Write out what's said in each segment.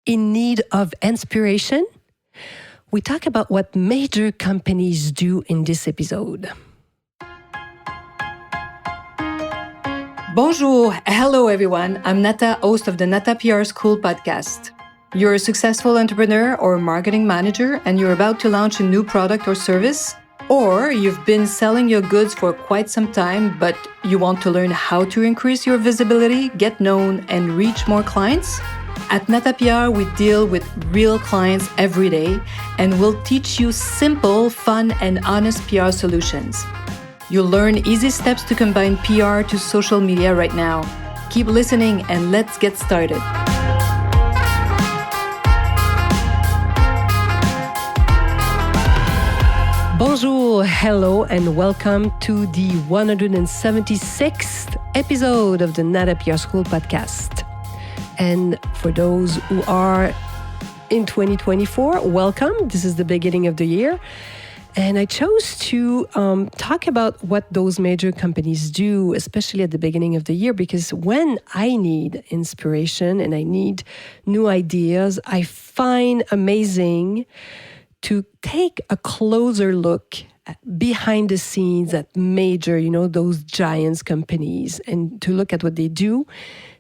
in need of inspiration? We talk about what major companies do in this episode. Bonjour. Hello, everyone. I'm Nata, host of the Nata PR School podcast. You're a successful entrepreneur or marketing manager and you're about to launch a new product or service? Or you've been selling your goods for quite some time, but you want to learn how to increase your visibility, get known, and reach more clients? At Nata PR, we deal with real clients every day, and we'll teach you simple, fun, and honest PR solutions. You'll learn easy steps to combine PR to social media right now. Keep listening and let's get started. Bonjour, hello, and welcome to the 176th episode of the Nata PR School podcast. And for those who are in 2024, welcome. This is the beginning of the year. And I chose to talk about what those major companies do, especially at the beginning of the year, because when I need inspiration and I need new ideas, I find amazing to take a closer look behind the scenes at major, those giants companies, and to look at what they do,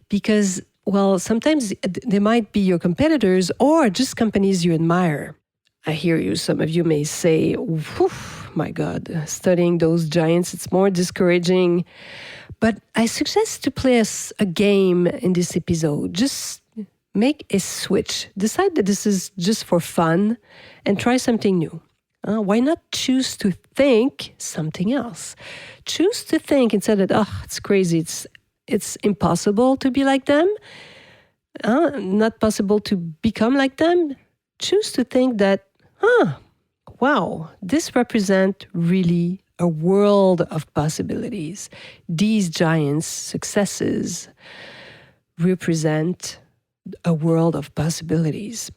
because well, sometimes they might be your competitors or just companies you admire. I hear you. Some of you may say, my God, studying those giants, it's more discouraging. But I suggest to play a game in this episode. Just make a switch. Decide that this is just for fun and try something new. Why not choose to think something else? Choose to think instead of, it's crazy, it's impossible to be like them, not possible to become like them. Choose to think that, wow, this represents really a world of possibilities. These giants' successes represent a world of possibilities.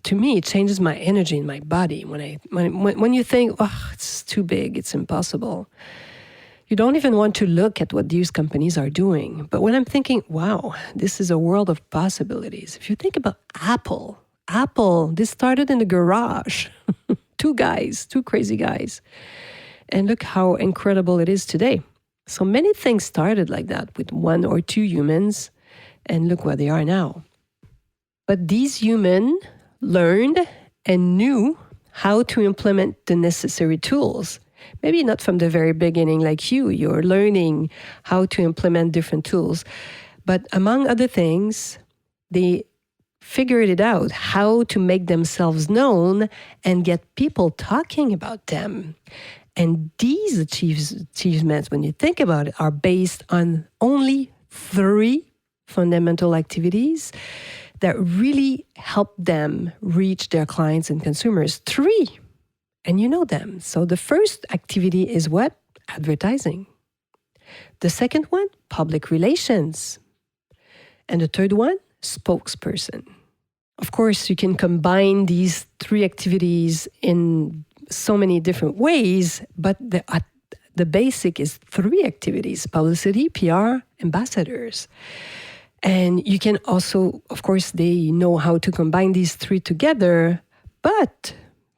To me, it changes my energy in my body when you think, it's too big, it's impossible. You don't even want to look at what these companies are doing. But when I'm thinking, wow, this is a world of possibilities. If you think about Apple, this started in the garage. Two crazy guys. And look how incredible it is today. So many things started like that with one or two humans. And look where they are now. But these humans learned and knew how to implement the necessary tools. Maybe not from the very beginning like you're learning how to implement different tools. But among other things, they figured it out how to make themselves known and get people talking about them. And these achievements, when you think about it, are based on only 3 fundamental activities that really help them reach their clients and consumers. 3. And you know them. So the first activity is what? Advertising. The second one, public relations. And the third one, spokesperson. Of course, you can combine these 3 activities in so many different ways, but the basic is 3 activities: publicity, PR, ambassadors. And you can also, of course, they know how to combine these 3 together, but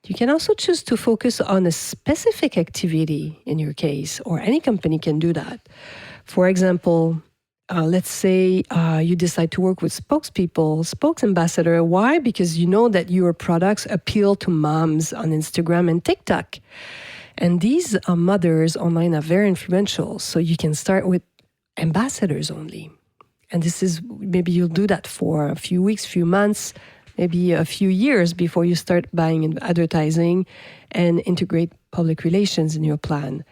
you can also choose to focus on a specific activity in your case, or any company can do that. For example, let's say you decide to work with spokes ambassador. Why? Because you know that your products appeal to moms on Instagram and TikTok. And these mothers online are very influential. So you can start with ambassadors only. And this is, maybe you'll do that for a few weeks, few months, maybe a few years before you start buying advertising and integrate public relations in your plan.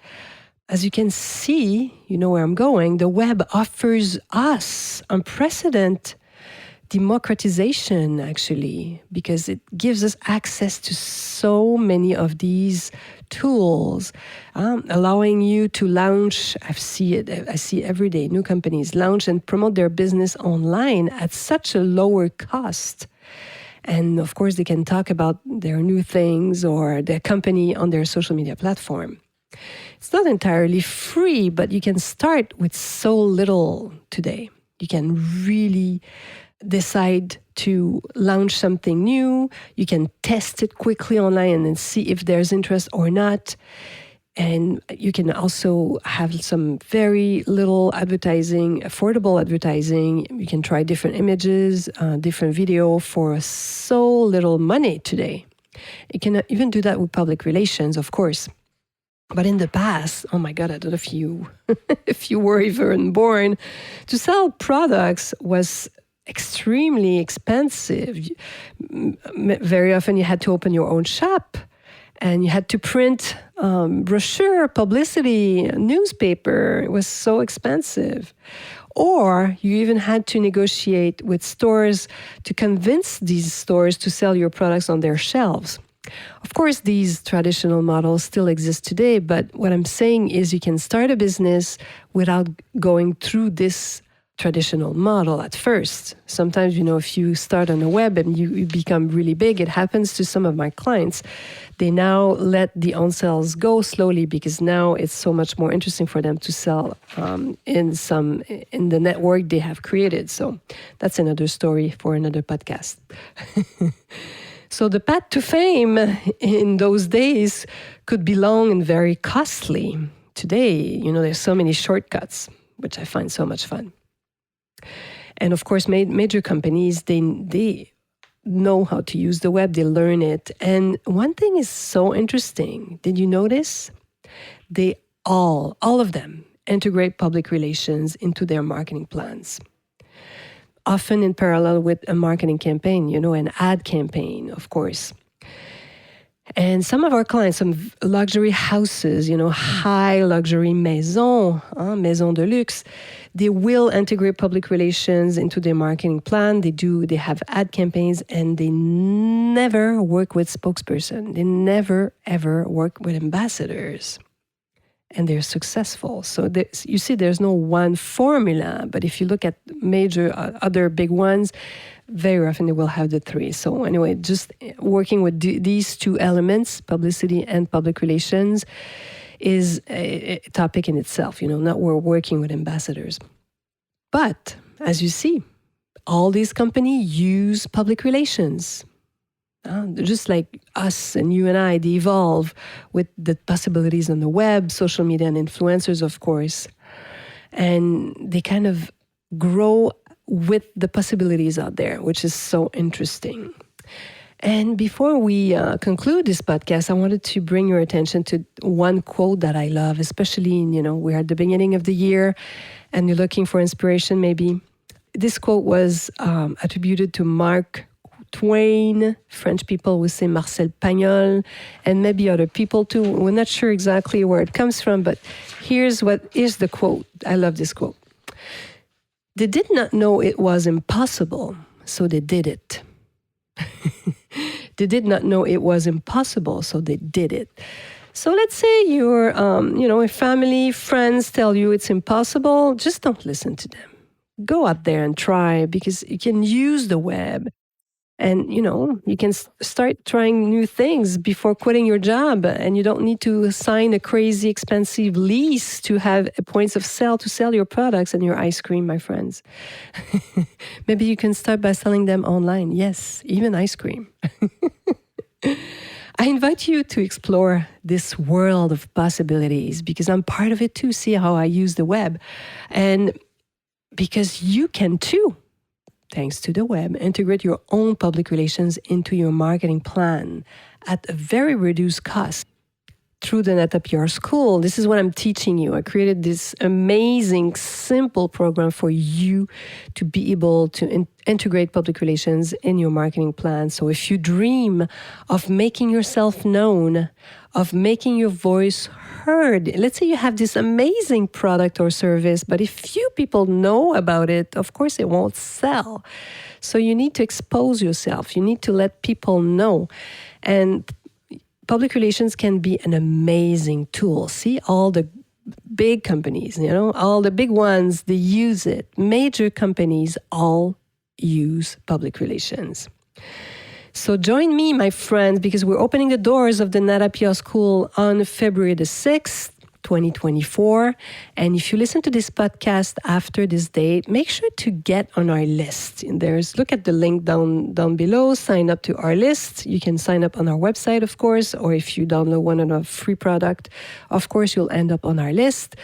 As you can see, you know where I'm going, the web offers us unprecedented democratization, actually, because it gives us access to so many of these tools, allowing you to launch. I see every day new companies launch and promote their business online at such a lower cost. And of course, they can talk about their new things or their company on their social media platform. It's not entirely free, but you can start with so little today. You can really decide to launch something new. You can test it quickly online and then see if there's interest or not. And you can also have some very little advertising, affordable advertising. You can try different images, different video for so little money today. You can even do that with public relations, of course. But in the past, oh my God, I don't know if you, if you were even born, to sell products was extremely expensive. Very often you had to open your own shop. And you had to print brochure, publicity, newspaper. It was so expensive. Or you even had to negotiate with stores to convince these stores to sell your products on their shelves. Of course, these traditional models still exist today, but what I'm saying is you can start a business without going through this traditional model at first. Sometimes, if you start on the web and you become really big, it happens to some of my clients. They now let the on-sales go slowly because now it's so much more interesting for them to sell in the network they have created. So that's another story for another podcast. So the path to fame in those days could be long and very costly. Today, there's so many shortcuts, which I find so much fun. And of course, major companies, they know how to use the web, they learn it. And one thing is so interesting. Did you notice? They all of them integrate public relations into their marketing plans. Often in parallel with a marketing campaign, an ad campaign, of course. And some of our clients, some luxury houses, high luxury maison de luxe, they will integrate public relations into their marketing plan. They have ad campaigns, and they never work with spokesperson. They never, ever work with ambassadors. And they're successful. So you see, there's no one formula, but if you look at major other big ones, very often they will have the three. So anyway, just working with these two elements, publicity and public relations, is a topic in itself, not we're working with ambassadors. But as you see, all these companies use public relations. Just like us and you and I, they evolve with the possibilities on the web, social media and influencers, of course. And they kind of grow with the possibilities out there, which is so interesting. And before we conclude this podcast, I wanted to bring your attention to one quote that I love, especially, we're at the beginning of the year and you're looking for inspiration maybe. This quote was attributed to Mark Twain. French people would say Marcel Pagnol, and maybe other people too. We're not sure exactly where it comes from, but here's the quote. I love this quote. They did not know it was impossible, so they did it. They did not know it was impossible, so they did it. So let's say your, a family, friends tell you it's impossible. Just don't listen to them. Go out there and try, because you can use the web. And, you can start trying new things before quitting your job. And you don't need to sign a crazy expensive lease to have points of sale to sell your products and your ice cream, my friends. Maybe you can start by selling them online. Yes, even ice cream. I invite you to explore this world of possibilities, because I'm part of it too. See how I use the web. And because you can too. Thanks to the web, integrate your own public relations into your marketing plan at a very reduced cost. Through the Nata PR School, this is what I'm teaching you. I created this amazing, simple program for you to be able to integrate public relations in your marketing plan. So if you dream of making yourself known, of making your voice heard, let's say you have this amazing product or service, but if few people know about it, of course it won't sell. So you need to expose yourself. You need to let people know. And public relations can be an amazing tool. See, all the big companies, all the big ones, they use it. Major companies all use public relations. So join me, my friends, because we're opening the doors of the Nata PR School on February the 6th, 2024. And if you listen to this podcast after this date, make sure to get on our list. Look at the link down below, sign up to our list. You can sign up on our website, of course, or if you download one of our free product, of course, you'll end up on our list.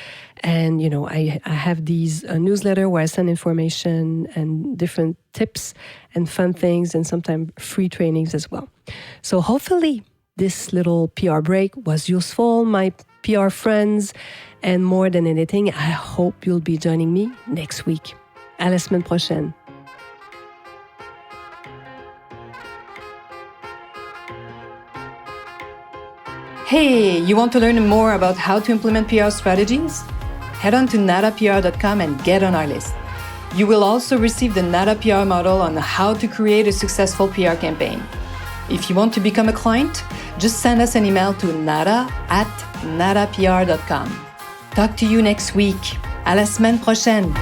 And, I have these newsletter where I send information and different tips and fun things and sometimes free trainings as well. So hopefully this little PR break was useful, my PR friends. And more than anything, I hope you'll be joining me next week. À la semaine prochaine. Hey, you want to learn more about how to implement PR strategies? Head on to natapr.com and get on our list. You will also receive the Nata PR model on how to create a successful PR campaign. If you want to become a client, just send us an email to nata@natapr.com. Talk to you next week. À la semaine prochaine.